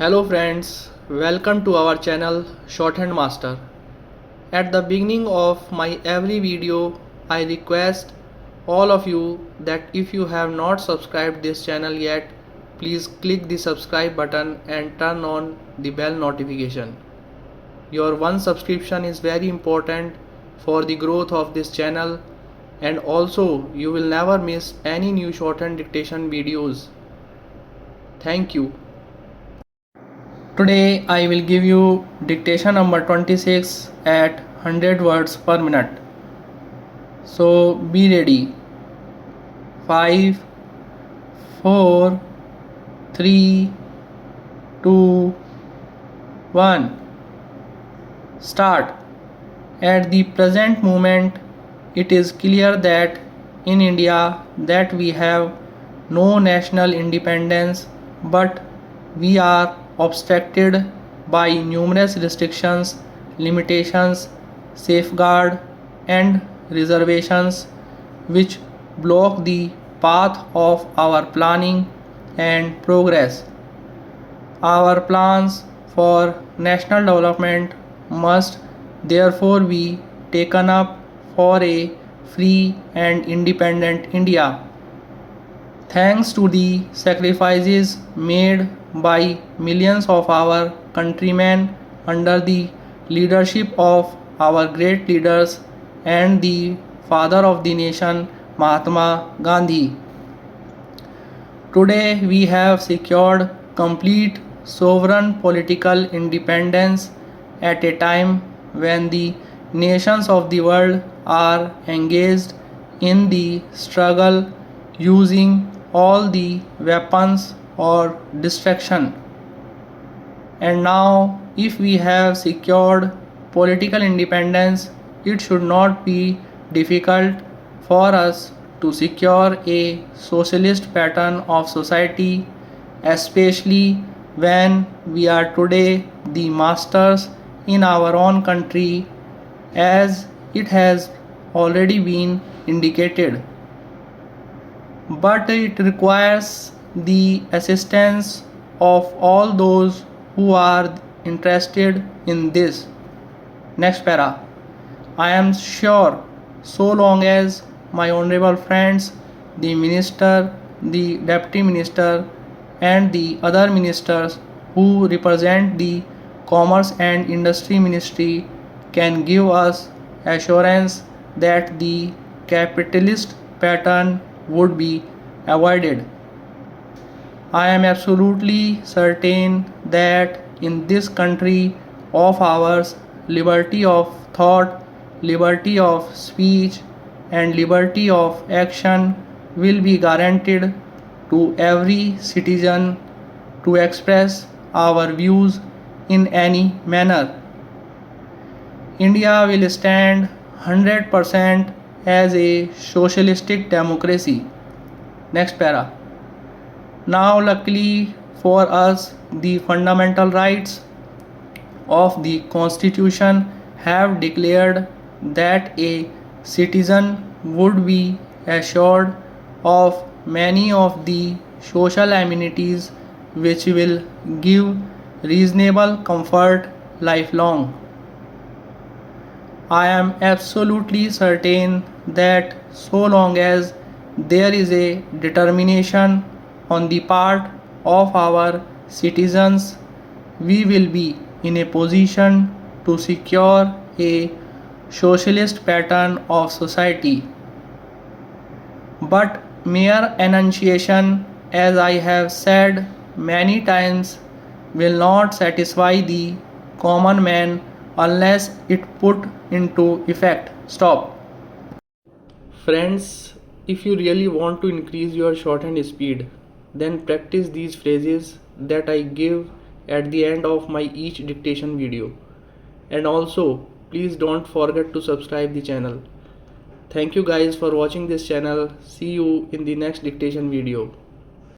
Hello friends, welcome to our channel Shorthand Master. At the beginning of my every video, I request all of you that if you have not subscribed this channel yet, please click the subscribe button and turn on the bell notification. Your one subscription is very important for the growth of this channel, and also you will never miss any new shorthand dictation videos. Thank you. Today I will give you dictation number 26 at 100 words per minute. So be ready. 5, 4, 3, 2, 1. Start. At the present moment, it is clear that in India that we have no national independence, but we are obstructed by numerous restrictions, limitations, safeguards, and reservations which block the path of our planning and progress. Our plans for national development must therefore be taken up for a free and independent India. Thanks to the sacrifices made by millions of our countrymen under the leadership of our great leaders and the father of the nation, Mahatma Gandhi. Today we have secured complete sovereign political independence at a time when the nations of the world are engaged in the struggle using all the weapons or distraction. And now, if we have secured political independence, it should not be difficult for us to secure a socialist pattern of society, especially when we are today the masters in our own country, as it has already been indicated. But it requires the assistance of all those who are interested in this. Next para. I am sure so long as my honorable friends, the minister, the deputy minister, and the other ministers who represent the Commerce and Industry Ministry can give us assurance that the capitalist pattern would be avoided. I am absolutely certain that in this country of ours, liberty of thought, liberty of speech, and liberty of action will be guaranteed to every citizen to express our views in any manner. India will stand 100% as a socialistic democracy. Next para. Now, luckily for us, the fundamental rights of the Constitution have declared that a citizen would be assured of many of the social amenities which will give reasonable comfort lifelong. I am absolutely certain that so long as there is a determination on the part of our citizens, we will be in a position to secure a socialist pattern of society. But mere enunciation, as I have said many times, will not satisfy the common man unless it put into effect. Stop. Friends, if you really want to increase your shorthand speed, then practice these phrases that I give at the end of my each dictation video. And also, please don't forget to subscribe the channel. Thank you guys for watching this channel. See you in the next dictation video.